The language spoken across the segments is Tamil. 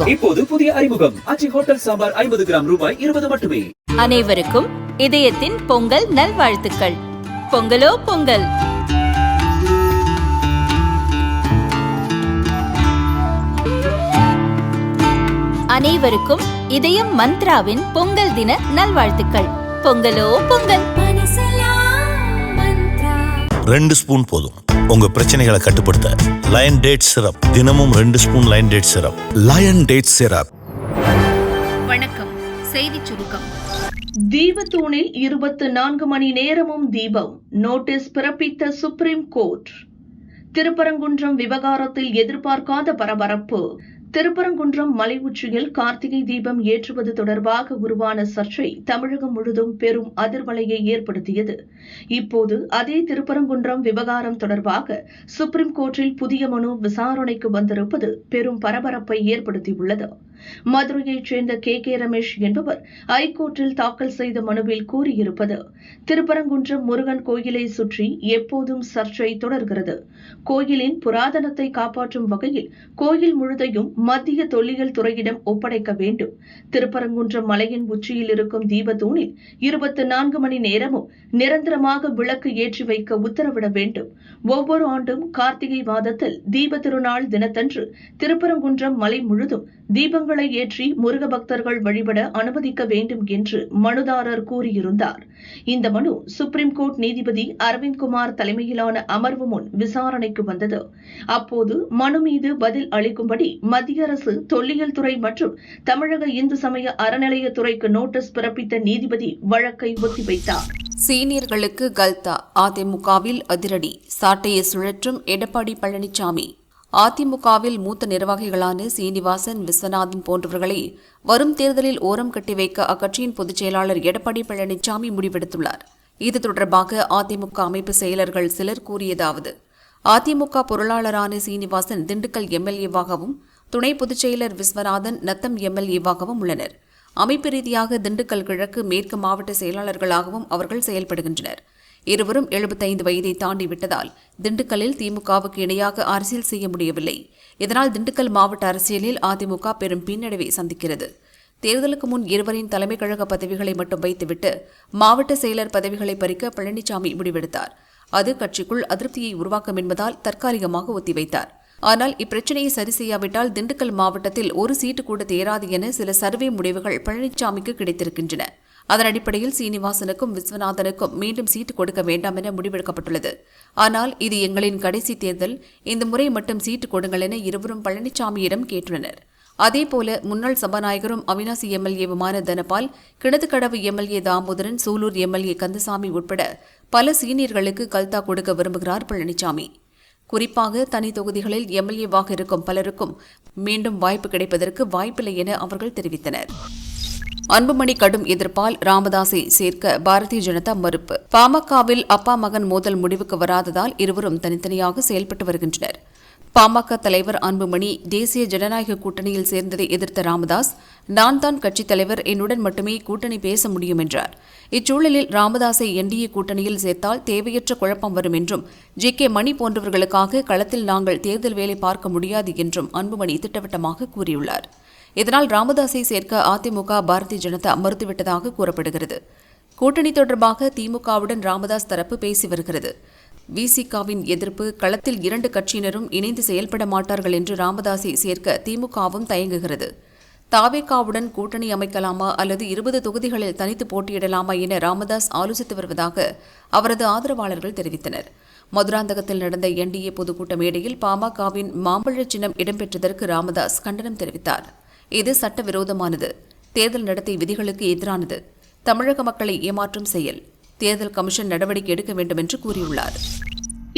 இப்போது புதிய அறிமுகம் ஆச்சி ஹோட்டல் சாம்பார் 50 கிராம் ரூபாய் 20 மட்டுமே. அனைவருக்கும் இதயத்தின் பொங்கல் நல்வாழ்த்துக்கள். பொங்கலோ பொங்கல். அனைவருக்கும் இதயம் மந்த்ராவின் பொங்கல் தின நல்வாழ்த்துக்கள். பொங்கலோ பொங்கல். 2 ஸ்பூன் போதும் உங்க பிரச்சனைகளை கட்டுப்படுத்த. லயன் டேட் சிரப் தினமும் 2 spoon lion date syrup. Lion date syrup. வணக்கம். செய்தி சுருக்கம். தீபத்தூணில் 24 மணி நேரமும் தீபம், நோட்டீஸ் பிறப்பித்த சுப்ரீம் கோர்ட். திருப்பரங்குன்றம் விவகாரத்தில் எதிர்பார்க்காத பரபரப்பு. திருப்பரங்குன்றம் மலை உச்சியில் கார்த்திகை தீபம் ஏற்றுவது தொடர்பாக உருவான சர்ச்சை தமிழகம் முழுவதும் பெரும் அதிர்வலையை ஏற்படுத்தியது. இப்போது அதே திருப்பரங்குன்றம் விவகாரம் தொடர்பாக சுப்ரீம் கோர்ட்டில் புதிய மனு விசாரணைக்கு வந்திருப்பது பெரும் பரபரப்பை ஏற்படுத்தியுள்ளது. மதுரையைச் சேர்ந்த கே ரமேஷ் என்பவர் ஐகோர்ட்டில் தாக்கல் செய்த மனுவில் கூறியிருப்பது, திருப்பரங்குன்றம் முருகன் கோயிலை சுற்றி எப்போதும் சர்ச்சை தொடர்கிறது. கோயிலின் புராதனத்தை காப்பாற்றும் வகையில் கோயில் முழுதையும் மத்திய தொல்லியல் துறையிடம் ஒப்படைக்க வேண்டும். திருப்பரங்குன்றம் மலையின் உச்சியில் இருக்கும் தீபத்தூணில் 24 மணி நேரமும் நிரந்தரமாக விளக்கு ஏற்றி வைக்க உத்தரவிட வேண்டும். ஒவ்வொரு ஆண்டும் கார்த்திகை மாதத்தில் தீப திருநாள் தினத்தன்று திருப்பரங்குன்றம் மலை முழுதும் தீபங்களை ஏற்றி முருக பக்தர்கள் வழிபட அனுமதிக்க வேண்டும் என்று மனுதாரர் கூறியிருந்தார். இந்த மனு சுப்ரீம் கோர்ட் நீதிபதி அரவிந்த்குமார் தலைமையிலான அமர்வு முன் விசாரணைக்கு வந்தது. அப்போது மனு மீது பதில் அளிக்கும்படி மத்திய அரசு தொல்லியல் துறை மற்றும் தமிழக இந்து சமய அறநிலையத்துறைக்கு நோட்டீஸ் பிறப்பித்த நீதிபதி வழக்கை ஒத்திவைத்தார். சீனியர்களுக்கு கல்தா. அதிமுகவில் அதிரடி. சாட்டையை சுழற்றும் எடப்பாடி பழனிசாமி. அதிமுகவில் மூத்த நிர்வாகிகளான சீனிவாசன், விஸ்வநாதன் போன்றவர்களை வரும் தேர்தலில் ஓரம் கட்டி வைக்க அக்கட்சியின் பொதுச் செயலாளர் எடப்பாடி பழனிசாமி முடிவெடுத்துள்ளார். இது தொடர்பாக அதிமுக அமைப்பு செயலர்கள் சிலர் கூறியதாவது: அதிமுக பொருளாளரான சீனிவாசன் திண்டுக்கல் எம்எல்ஏவாகவும் துணை பொதுச் செயலர் விஸ்வநாதன் நத்தம் எம்எல்ஏவாகவும் உள்ளனர். அமைப்பு ரீதியாக திண்டுக்கல் கிழக்கு மேற்கு மாவட்ட செயலாளர்களாகவும் அவர்கள் செயல்படுகின்றனர். இருவரும் 75 வயதை தாண்டிவிட்டதால் திண்டுக்கல்லில் திமுகவுக்கு இணையாக அரசியல் செய்ய முடியவில்லை. இதனால் திண்டுக்கல் மாவட்ட அரசியலில் அதிமுக பெரும் பின்னடைவை சந்திக்கிறது. தேர்தலுக்கு முன் இருவரின் தலைமை கழக பதவிகளை மட்டும் வைத்துவிட்டு மாவட்ட செயலர் பதவிகளை பறிக்க பழனிசாமி முடிவெடுத்தார். அது கட்சிக்குள் அதிருப்தியை உருவாக்கும் என்பதால் தற்காலிகமாக ஒத்திவைத்தார். ஆனால் இப்பிரச்சினையை சரி செய்யாவிட்டால் திண்டுக்கல் மாவட்டத்தில் ஒரு சீட்டு கூட தேராது என சில சர்வே முடிவுகள் பழனிசாமிக்கு கிடைத்திருக்கின்றன. அதன் அடிப்படையில் சீனிவாசனுக்கும் விஸ்வநாதனுக்கும் மீண்டும் சீட்டு கொடுக்க வேண்டாம் என முடிவெடுக்கப்பட்டுள்ளது. ஆனால் இது எங்களின் கடைசி தேர்தல், இந்த முறை மட்டும் சீட்டு கொடுங்கள் என இருவரும் பழனிசாமியிடம் கேட்டுள்ளனர். அதேபோல முன்னாள் சபாநாயகரும் அவினாசி எம்எல்ஏவுமான தனபால், கிணத்துக்கடவு எம்எல்ஏ தாமோதரன், சூலூர் எம்எல்ஏ கந்தசாமி உட்பட பல சீனியர்களுக்கு கல்தா கொடுக்க விரும்புகிறார் பழனிசாமி. குறிப்பாக தனி தொகுதிகளில் எம்எல்ஏவாக இருக்கும் பலருக்கும் மீண்டும் வாய்ப்பு கிடைப்பதற்கு வாய்ப்பில்லை என அவர்கள் தெரிவித்தனர். அன்புமணி கடும் எதிர்ப்பால் ராமதாஸை சேர்க்க பாரதிய ஜனதா மறுப்பு. பாமகவில் அப்பா மகன் மோதல் முடிவுக்கு வராததால் இருவரும் தனித்தனியாக செயல்பட்டு வருகின்றனர். பாமக தலைவர் அன்புமணி தேசிய ஜனநாயக கூட்டணியில் சேர்ந்ததை எதிர்த்த ராமதாஸ், நான் தான் கட்சித் தலைவர், என்னுடன் மட்டுமே கூட்டணி பேச முடியும் என்றார். இச்சூழலில் ராமதாஸை என்டிஏ கூட்டணியில் சேர்த்தால் தேவையற்ற குழப்பம் வரும் என்றும், ஜே மணி போன்றவர்களுக்காக களத்தில் நாங்கள் தேர்தல் வேலை பார்க்க முடியாது என்றும் அன்புமணி திட்டவட்டமாக கூறியுள்ளார். இதனால் ராமதாஸை சேர்க்க அதிமுக பாரதிய ஜனதா மறுத்துவிட்டதாக கூறப்படுகிறது. கூட்டணி தொடர்பாக திமுகவுடன் ராமதாஸ் தரப்பு பேசி வருகிறது. விசிகாவின் எதிர்ப்பு களத்தில் 2 கட்சியினரும் இணைந்து செயல்பட மாட்டார்கள் என்று ராமதாஸை சேர்க்க திமுகவும் தயங்குகிறது. தாவேகாவுடன் கூட்டணி அமைக்கலாமா அல்லது 20 தொகுதிகளில் தனித்து போட்டியிடலாமா என ராமதாஸ் ஆலோசித்து வருவதாக அவரது ஆதரவாளர்கள் தெரிவித்தனர். மதுராந்தகத்தில் நடந்த என்டிஏ பொதுக்கூட்ட மேடையில் பாமகவின் மாம்பழ சின்னம் இடம்பெற்றதற்கு ராமதாஸ் கண்டனம் தெரிவித்தார். இது சட்டவிரோதமானது, தேர்தல் நடத்தை விதிகளுக்கு எதிரானது, தமிழக மக்களை ஏமாற்றும் செயல், தேர்தல் கமிஷன் நடவடிக்கை எடுக்க வேண்டும் என்று கூறியுள்ளார்.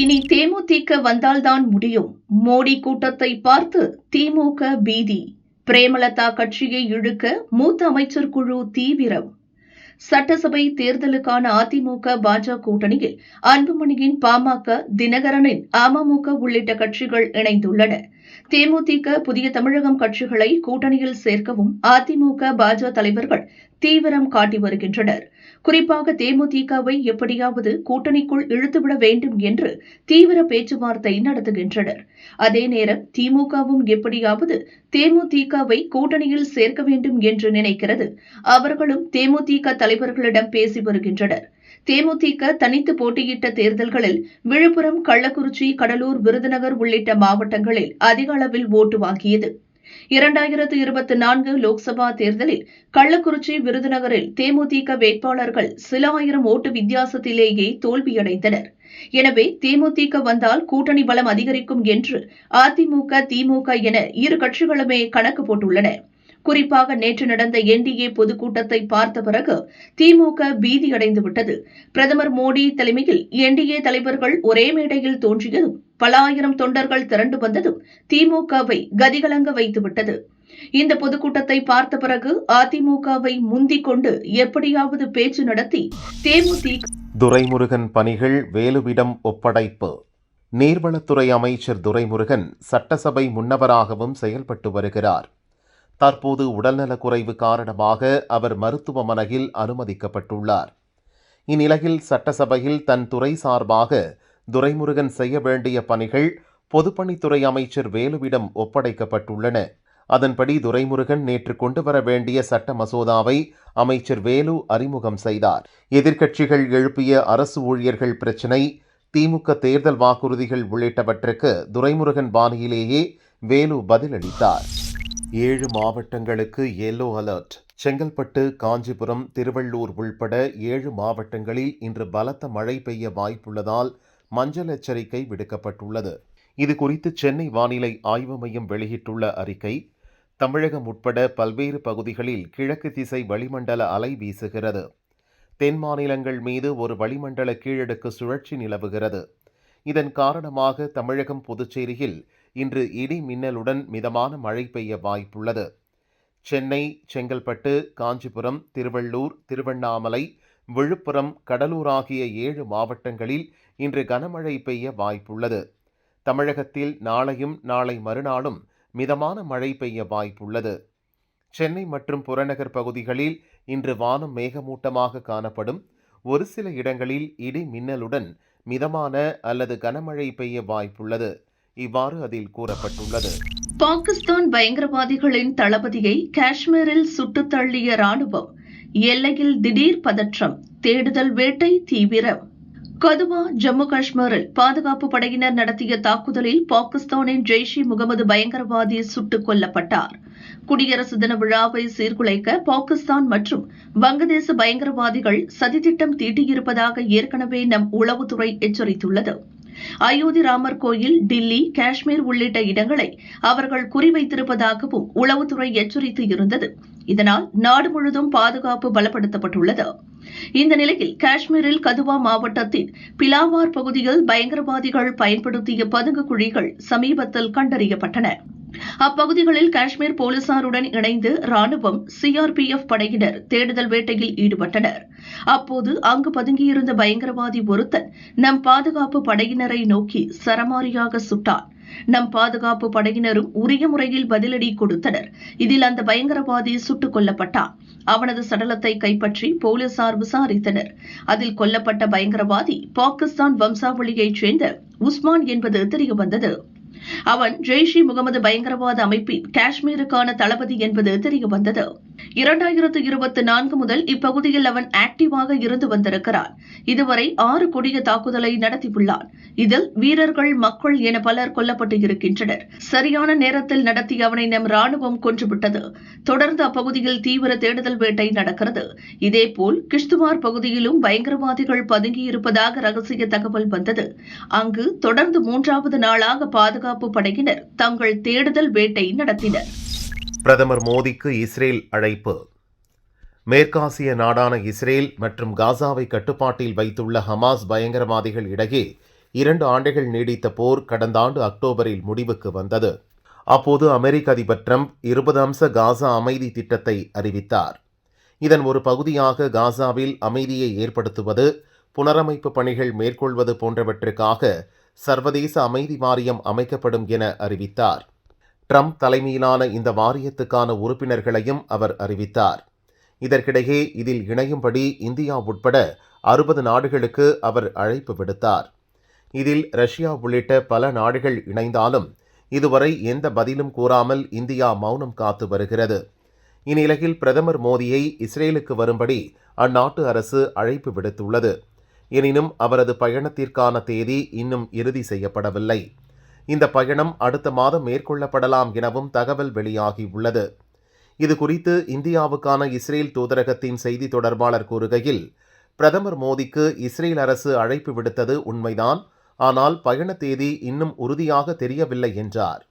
இனி தேமுதிக வந்தால்தான் முடியும். மோடி கூட்டத்தை பார்த்து திமுக பீதி. பிரேமலதா கட்சியை இழுக்க மூத்த அமைச்சர் குழு தீவிரம். சட்டசபை தேர்தலுக்கான அதிமுக பாஜக கூட்டணியில் அன்புமணியின் பாமக, தினகரனின் அமமுக உள்ளிட்ட கட்சிகள் இணைந்துள்ளன. தேமுதிக புதிய தமிழகம் கட்சிகளை கூட்டணியில் சேர்க்கவும் அதிமுக பாஜக தலைவர்கள் தீவிரம் காட்டி வருகின்றனர். குறிப்பாக தேமுதிகவை எப்படியாவது கூட்டணிக்குள் இழுத்துவிட வேண்டும் என்று தீவிர பேச்சுவார்த்தை நடத்துகின்றனர். அதே நேரம் திமுகவும் எப்படியாவது தேமுதிகவை கூட்டணியில் சேர்க்க வேண்டும் என்று நினைக்கிறது. அவர்களும் தேமுதிக தலைவர்களிடம் பேசி வருகின்றனர். தேமுதிக தனித்து போட்டியிட்ட தேர்தல்களில் விழுப்புரம், கள்ளக்குறிச்சி, கடலூர், விருதுநகர் உள்ளிட்ட மாவட்டங்களில் அதிக அளவில் ஓட்டு வாங்கியது. 2024 லோக்சபா தேர்தலில் கள்ளக்குறிச்சி, விருதுநகரில் தேமுதிக வேட்பாளர்கள் சில ஆயிரம் ஓட்டு வித்தியாசத்திலேயே தோல்வியடைந்தனர். எனவே தேமுதிக வந்தால் கூட்டணி பலம் அதிகரிக்கும் என்று அதிமுக, திமுக என இரு கட்சிகளுமே கணக்கு போட்டுள்ளன. குறிப்பாக நேற்று நடந்த என்டிஏ பொதுக்கூட்டத்தை பார்த்த பிறகு திமுக பீதியடைந்துவிட்டது. பிரதமர் மோடி தலைமையில் என்டிஏ தலைவர்கள் ஒரே மேடையில் தோன்றியதும் பல ஆயிரம் தொண்டர்கள் திரண்டு வந்ததும் திமுகவை கதிகலங்க வைத்துவிட்டது. இந்த பொதுக்கூட்டத்தை பார்த்த பிறகு அதிமுகவை முந்திக் கொண்டு எப்படியாவது பேச்சு நடத்தி தேமுதிக துரைமுருகன் பணிகள் வேலுவிடம் ஒப்படைப்பு. நீர்வளத்துறை அமைச்சர் துரைமுருகன் சட்டசபை முன்னவராகவும் செயல்பட்டு வருகிறார். தற்போது உடல்நலக்குறைவு காரணமாக அவர் மருத்துவமனையில் அனுமதிக்கப்பட்டுள்ளார். இந்நிலையில் சட்டசபையில் தன் துறை சார்பாக துரைமுருகன் செய்ய வேண்டிய பணிகள் பொதுப்பணித்துறை அமைச்சர் வேலுவிடம் ஒப்படைக்கப்பட்டுள்ளன. அதன்படி துரைமுருகன் நேற்று கொண்டுவர வேண்டிய சட்ட மசோதாவை அமைச்சர் வேலு அறிமுகம் செய்தார். எதிர்க்கட்சிகள் எழுப்பிய அரசு ஊழியர்கள் பிரச்சினை, திமுக தேர்தல் வாக்குறுதிகள் உள்ளிட்டவற்றுக்கு துரைமுருகன் பாணியிலேயே வேலு பதிலளித்தார். 7 மாவட்டங்களுக்கு எல்லோ அலர்ட். செங்கல்பட்டு, காஞ்சிபுரம், திருவள்ளூர் உள்பட 7 மாவட்டங்களில் இன்று பலத்த மழை பெய்ய வாய்ப்புள்ளதால் மஞ்சள் எச்சரிக்கை விடுக்கப்பட்டுள்ளது. இதுகுறித்து சென்னை வானிலை ஆய்வு மையம் வெளியிட்டுள்ள அறிக்கை, தமிழகம் உட்பட பல்வேறு பகுதிகளில் கிழக்கு திசை வளிமண்டல அலை வீசுகிறது. தென் மாநிலங்கள் மீது ஒரு வளிமண்டல கீழடுக்கு சுழற்சி நிலவுகிறது. இதன் காரணமாக தமிழகம், புதுச்சேரியில் இன்று இடி மின்னலுடன் மிதமான மழை பெய்ய வாய்ப்புள்ளது. சென்னை, செங்கல்பட்டு, காஞ்சிபுரம், திருவள்ளூர், திருவண்ணாமலை, விழுப்புரம், கடலூர் ஆகிய 7 மாவட்டங்களில் இன்று கனமழை பெய்ய வாய்ப்புள்ளது. தமிழகத்தில் நாளையும் நாளை மறுநாளும் மிதமான மழை பெய்ய வாய்ப்புள்ளது. சென்னை மற்றும் புறநகர் பகுதிகளில் இன்று வானம் மேகமூட்டமாக காணப்படும். ஒரு சில இடங்களில் இடி மின்னலுடன் மிதமான அல்லது கனமழை பெய்ய வாய்ப்புள்ளது. இவ்வாறு அதில் கூறப்பட்டுள்ளது. பாகிஸ்தான் பயங்கரவாதிகளின் தளபதியை காஷ்மீரில் சுட்டுத் தள்ளிய ராணுவம். எல்லையில் திடீர் பதற்றம். தேடுதல் வேட்டை தீவிரம். கதுவா, ஜம்மு காஷ்மீரில் பாதுகாப்பு படையினர் நடத்திய தாக்குதலில் பாகிஸ்தானின் ஜெய்ஷ் இ முகமது பயங்கரவாதி சுட்டுக் கொல்லப்பட்டார். குடியரசு தின விழாவை சீர்குலைக்க பாகிஸ்தான் மற்றும் வங்கதேச பயங்கரவாதிகள் சதித்திட்டம் தீட்டியிருப்பதாக ஏற்கனவே நம் உளவுத்துறை எச்சரித்துள்ளது. அயோத்தி ராமர் கோயில், டில்லி, காஷ்மீர் உள்ளிட்ட இடங்களை அவர்கள் குறிவைத்திருப்பதாகவும் உளவுத்துறை எச்சரித்து இருந்தது. இதனால் நாடு முழுவதும் பாதுகாப்பு பலப்படுத்தப்பட்டுள்ளது. இந்த நிலையில் காஷ்மீரில் கதுவா மாவட்டத்தின் பிலாவார் பகுதியில் பயங்கரவாதிகள் பயன்படுத்திய பதுங்கு குழிகள் சமீபத்தில் கண்டறியப்பட்டன. அப்பகுதிகளில் காஷ்மீர் போலீசாருடன் இணைந்து ராணுவம், சிஆர்பிஎஃப் படையினர் தேடுதல் வேட்டையில் ஈடுபட்டனர். அப்போது அங்கு பதுங்கியிருந்த பயங்கரவாதி ஒருத்தன் நம் பாதுகாப்பு படையினரை நோக்கி சரமாரியாக சுட்டான். நம் பாதுகாப்பு படையினரும் உரிய முறையில் பதிலடி கொடுத்தனர். இதில் அந்த பயங்கரவாதி சுட்டுக் கொல்லப்பட்டான். அவனது சடலத்தை கைப்பற்றி போலீசார் விசாரித்தனர். அதில் கொல்லப்பட்ட பயங்கரவாதி பாகிஸ்தான் வம்சாவளியைச் சேர்ந்த உஸ்மான் என்பது தெரியவந்தது. அவன் ஜெய்ஷ் இ முகமது பயங்கரவாத அமைப்பின் காஷ்மீருக்கான தளபதி என்பது தெரியவந்தது. 2024 முதல் இப்பகுதியில் அவன் ஆக்டிவாக இருந்து வந்திருக்கிறான். இதுவரை 6 கொடிய தாக்குதலை நடத்தியுள்ளான். இதில் வீரர்கள், மக்கள் என பலர் கொல்லப்பட்டு இருக்கின்றனர். சரியான நேரத்தில் நடத்தி அவனை நம் ராணுவம் கொன்றுவிட்டது. தொடர்ந்து அப்பகுதியில் தீவிர தேடுதல் வேட்டை நடக்கிறது. இதேபோல் கிஷ்துவார் பகுதியிலும் பயங்கரவாதிகள் பதுங்கியிருப்பதாக ரகசிய தகவல் வந்தது. அங்கு தொடர்ந்து 3வது நாளாக பாதுகாப்பு படையினர் தங்கள் தேடுதல் வேட்டை நடத்தினர். பிரதமர் மோடிக்கு இஸ்ரேல் அழைப்பு. மேற்காசிய நாடான இஸ்ரேல் மற்றும் காசாவை கட்டுப்பாட்டில் வைத்துள்ள ஹமாஸ் பயங்கரவாதிகள் இடையே 2 ஆண்டுகள் நீடித்த போர் கடந்த ஆண்டு அக்டோபரில் முடிவுக்கு வந்தது. அப்போது அமெரிக்க அதிபர் டிரம்ப் 20 அம்ச காசா அமைதி திட்டத்தை அறிவித்தார். இதன் ஒரு பகுதியாக காசாவில் அமைதியை ஏற்படுத்துவது, புனரமைப்பு பணிகள் மேற்கொள்வது போன்றவற்றுக்காக சர்வதேச அமைதி வாரியம் அமைக்கப்படும் என அறிவித்தார். ட்ரம்ப் தலைமையிலான இந்த வாரியத்துக்கான உறுப்பினர்களையும் அவர் அறிவித்தார். இதற்கிடையே இதில் இணையும்படி இந்தியா உட்பட 60 நாடுகளுக்கு அவர் அழைப்பு விடுத்தார். இதில் ரஷ்யா உள்ளிட்ட பல நாடுகள் இணைந்தாலும் இதுவரை எந்த பதிலும் கூறாமல் இந்தியா மௌனம் காத்து வருகிறது. இந்நிலையில் பிரதமர் மோடியை இஸ்ரேலுக்கு வரும்படி அந்நாட்டு அரசு அழைப்பு விடுத்துள்ளது. எனினும் அவரது பயணத்திற்கான தேதி இன்னும் இறுதி செய்யப்படவில்லை. இந்த பயணம் அடுத்த மாதம் மேற்கொள்ளப்படலாம் எனவும் தகவல் வெளியாகியுள்ளது. இதுகுறித்து இந்தியாவுக்கான இஸ்ரேல் தூதரகத்தின் செய்தி தொடர்பாளர் கூறுகையில், பிரதமர் மோடிக்கு இஸ்ரேல் அரசு அழைப்பு விடுத்தது உண்மைதான், ஆனால் பயண தேதி இன்னும் உறுதியாக தெரியவில்லை என்றார்.